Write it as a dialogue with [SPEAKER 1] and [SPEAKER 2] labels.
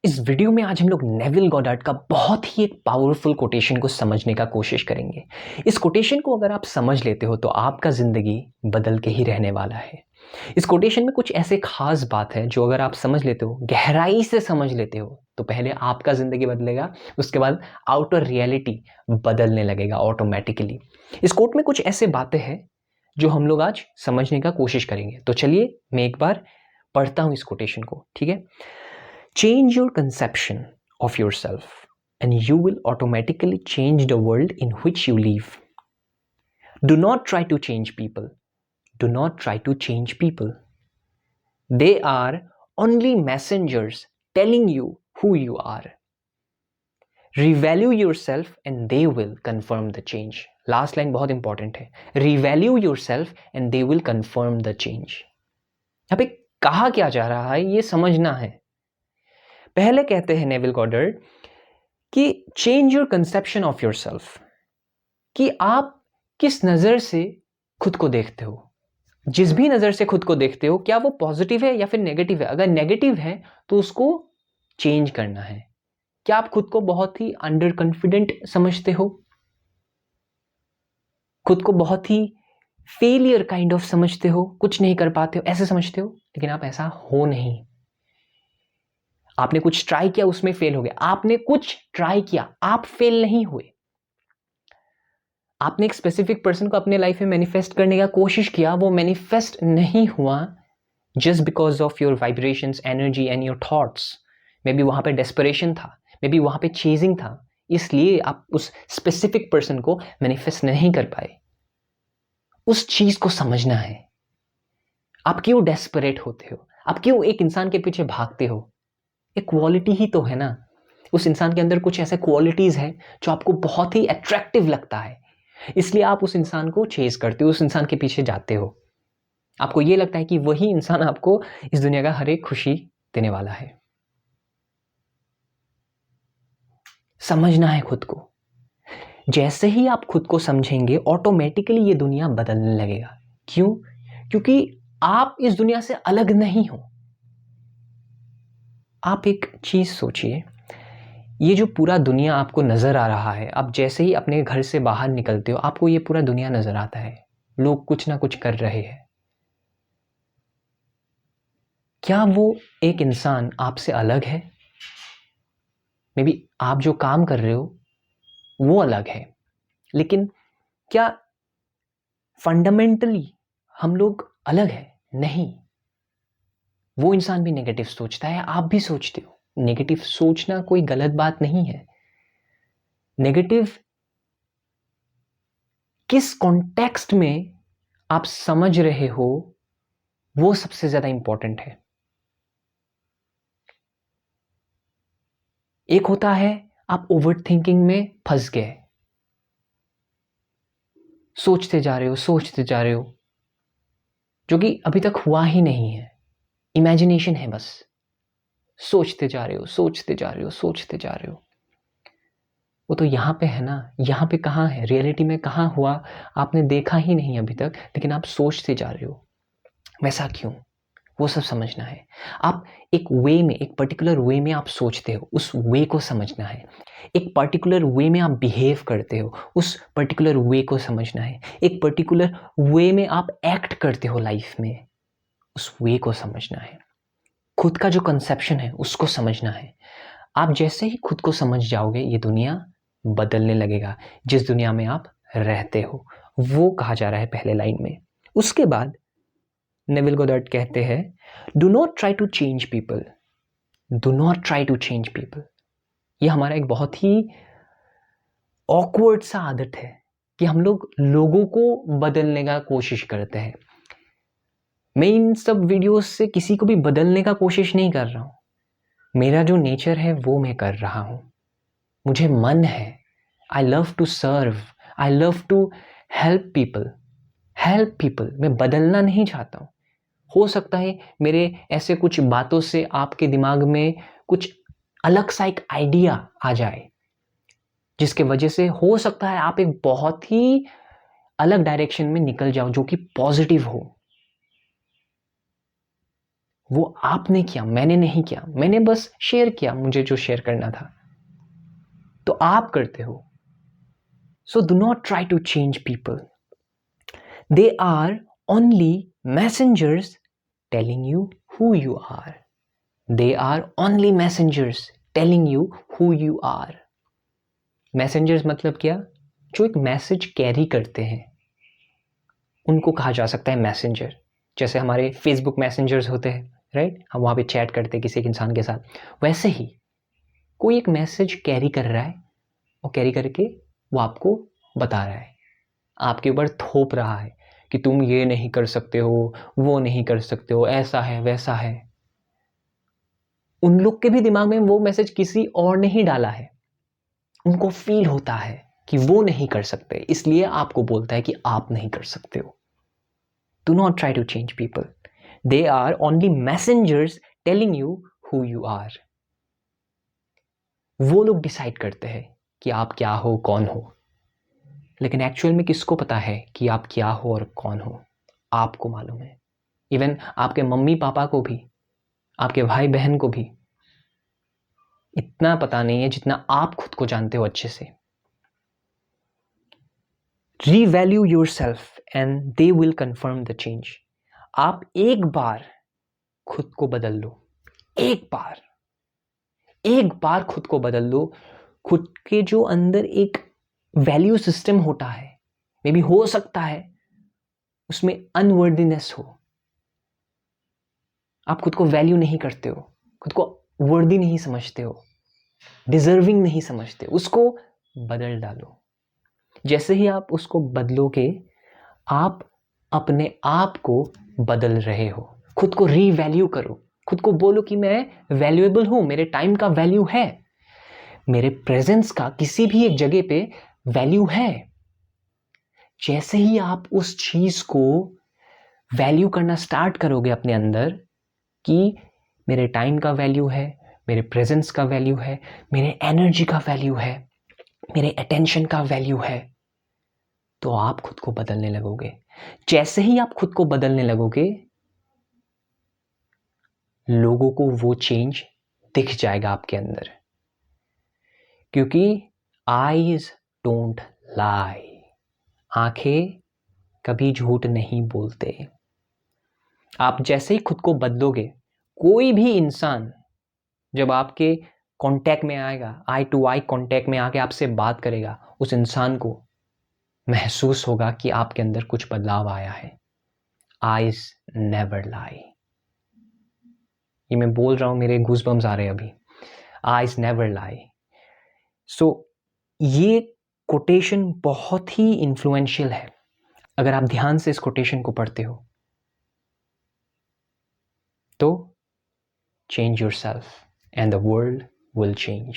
[SPEAKER 1] इस वीडियो में आज हम लोग नेविल गॉडार्ड का बहुत ही एक पावरफुल कोटेशन को समझने का कोशिश करेंगे। इस कोटेशन को अगर आप समझ लेते हो तो आपका ज़िंदगी बदल के ही रहने वाला है। इस कोटेशन में कुछ ऐसे खास बात है जो अगर आप समझ लेते हो, गहराई से समझ लेते हो, तो पहले आपका ज़िंदगी बदलेगा, उसके बाद आउटर रियलिटी बदलने लगेगा ऑटोमेटिकली। इस कोट में कुछ ऐसे बातें हैं जो हम लोग आज समझने का कोशिश करेंगे। तो चलिए मैं एक बार पढ़ता हूँ इस कोटेशन को, ठीक है। Change your conception of yourself, and you will automatically change the world in which you live. Do not try to change people. Do not try to change people. They are only messengers telling you who you are. Revalue yourself and they will confirm the change. Last line बहुत important है. Revalue yourself and they will confirm the change. यहाँ पे कहा क्या जा रहा है ये समझना है। पहले कहते हैं नेविल गॉडार्ड कि change your conception of your self, कि आप किस नज़र से खुद को देखते हो। जिस भी नज़र से खुद को देखते हो, क्या वो पॉजिटिव है या फिर नेगेटिव है। अगर नेगेटिव है तो उसको चेंज करना है। क्या आप खुद को बहुत ही अंडर कॉन्फिडेंट समझते हो, खुद को बहुत ही फेलियर काइंड ऑफ समझते हो, कुछ नहीं कर पाते हो, ऐसे समझते हो, लेकिन आप ऐसा हो नहीं। आपने कुछ ट्राई किया, उसमें फेल हो गया। आपने कुछ ट्राई किया, आप फेल नहीं हुए। आपने एक स्पेसिफिक पर्सन को अपने लाइफ में मैनिफेस्ट करने का कोशिश किया, वो मैनिफेस्ट नहीं हुआ just because of your vibrations, energy and your thoughts. May be वहाँ पे डेस्परेशन था, मे बी वहाँ पे चेजिंग था, इसलिए आप उस स्पेसिफिक पर्सन को मैनिफेस्ट नहीं कर पाए। उस चीज़ को समझना है। आप क्यों डेस्परेट होते हो, आप क्यों एक इंसान के पीछे भागते हो। एक क्वालिटी ही तो है ना, उस इंसान के अंदर कुछ ऐसे क्वालिटीज़ है जो आपको बहुत ही अट्रैक्टिव लगता है, इसलिए आप उस इंसान को चेज करते हो, उस इंसान के पीछे जाते हो। आपको ये लगता है कि वही इंसान आपको इस दुनिया का हर एक खुशी देने वाला है। समझना है खुद को। जैसे ही आप खुद को समझेंगे ऑटोमेटिकली ये दुनिया बदलने लगेगा। क्यों? क्योंकि आप इस दुनिया से अलग नहीं हो। आप एक चीज सोचिए, ये जो पूरा दुनिया आपको नजर आ रहा है, आप जैसे ही अपने घर से बाहर निकलते हो आपको ये पूरा दुनिया नजर आता है। लोग कुछ ना कुछ कर रहे हैं। क्या वो एक इंसान आपसे अलग है? मे बी आप जो काम कर रहे हो वो अलग है, लेकिन क्या फंडामेंटली हम लोग अलग हैं? नहीं। वो इंसान भी नेगेटिव सोचता है, आप भी सोचते हो। नेगेटिव सोचना कोई गलत बात नहीं है। नेगेटिव किस कॉन्टेक्स्ट में आप समझ रहे हो वो सबसे ज्यादा इंपॉर्टेंट है। एक होता है आप ओवर थिंकिंग में फंस गए, सोचते जा रहे हो, जो कि अभी तक हुआ ही नहीं है, इमेजिनेशन है बस। सोचते जा रहे हो। वो तो यहाँ पे है ना, यहाँ पे कहाँ है, रियलिटी में कहाँ हुआ आपने देखा ही नहीं अभी तक, लेकिन आप सोचते जा रहे हो। वैसा क्यों? वो सब समझना है। आप एक वे में, एक पर्टिकुलर वे में आप सोचते हो, उस वे को समझना है। एक पर्टिकुलर वे में आप बिहेव करते हो, उस पर्टिकुलर वे को समझना है। एक पर्टिकुलर वे में आप एक्ट करते हो लाइफ में, उस वे को समझना है। खुद का जो कंसेप्शन है उसको समझना है। आप जैसे ही खुद को समझ जाओगे ये दुनिया बदलने लगेगा। जिस दुनिया में आप रहते हो वो कहा जा रहा है पहले लाइन में। उसके बाद नेविल गॉडार्ड कहते हैं, do not try to change people, do not try to change people. ये हमारा एक बहुत ही ऑकवर्ड सा आदत है कि हम लोग लोगों को बदलने का कोशिश करते हैं। मैं इन सब वीडियोस से किसी को भी बदलने का कोशिश नहीं कर रहा हूँ। मेरा जो नेचर है वो मैं कर रहा हूँ। मुझे मन है, I love to serve, I love to help people. मैं बदलना नहीं चाहता हूँ। हो सकता है मेरे ऐसे कुछ बातों से आपके दिमाग में कुछ अलग सा एक आइडिया आ जाए, जिसके वजह से हो सकता है आप एक बहुत ही अलग डायरेक्शन में निकल जाओ जो कि पॉजिटिव हो। वो आपने किया, मैंने नहीं किया, मैंने बस शेयर किया मुझे जो शेयर करना था, तो आप करते हो. So do not try to change people. They are only messengers telling you who you are. They are only messengers telling you who you are. Messengers मतलब क्या? जो एक मैसेज कैरी करते हैं उनको कहा जा सकता है मैसेंजर. जैसे हमारे फेसबुक मैसेंजर्स होते हैं, राइट? हम वहाँ पे चैट करते हैं किसी एक इंसान के साथ. वैसे ही कोई एक मैसेज कैरी कर रहा है और कैरी करके वो आपको बता रहा है, आपके ऊपर थोप रहा है कि तुम ये नहीं कर सकते हो, वो नहीं कर सकते हो, ऐसा है वैसा है. उन लोग के भी दिमाग में वो मैसेज किसी और ने ही डाला है. उनको फील होता है कि वो नहीं कर सकते, इसलिए आपको बोलता है कि आप नहीं कर सकते हो. Do not try to change people. They are only messengers telling you who you are. वो लोग डिसाइड करते हैं कि आप क्या हो, कौन हो. लेकिन एक्चुअल में किसको पता है कि आप क्या हो और कौन हो? आपको मालूम है. इवन आपके मम्मी पापा को भी, आपके भाई बहन को भी इतना पता नहीं है जितना आप खुद को जानते हो अच्छे से. Revalue yourself and they will confirm the change. आप एक बार खुद को बदल लो. एक बार खुद को बदल लो. खुद के जो अंदर एक वैल्यू सिस्टम होता है, मे बी हो सकता है उसमें अनवर्दीनेस हो. आप खुद को वैल्यू नहीं करते हो, खुद को वर्दी नहीं समझते हो, डिजर्विंग नहीं समझते, उसको बदल डालो. जैसे ही आप उसको बदलोगे, आप अपने आप को बदल रहे हो. खुद को रीवैल्यू करो. खुद को बोलो कि मैं वैल्यूएबल हूं, मेरे टाइम का वैल्यू है, मेरे प्रेजेंस का किसी भी एक जगह पे वैल्यू है. जैसे ही आप उस चीज को वैल्यू करना स्टार्ट करोगे अपने अंदर कि मेरे टाइम का वैल्यू है, मेरे प्रेजेंस का वैल्यू है, मेरे एनर्जी का वैल्यू है, मेरे अटेंशन का वैल्यू है, तो आप खुद को बदलने लगोगे. जैसे ही आप खुद को बदलने लगोगे, लोगों को वो चेंज दिख जाएगा आपके अंदर. क्योंकि आईज डोंट लाई. आंखें कभी झूठ नहीं बोलते. आप जैसे ही खुद को बदलोगे, कोई भी इंसान जब आपके कांटेक्ट में आएगा, आई टू आई कांटेक्ट में आके आपसे बात करेगा, उस इंसान को महसूस होगा कि आपके अंदर कुछ बदलाव आया है. आईज नेवर लाई. ये मैं बोल रहा हूं, मेरे गूज़बम्स आ रहे हैं अभी. आईज नेवर लाई. सो ये कोटेशन बहुत ही इन्फ्लुएंशियल है. अगर आप ध्यान से इस कोटेशन को पढ़ते हो तो change yourself and the world will change.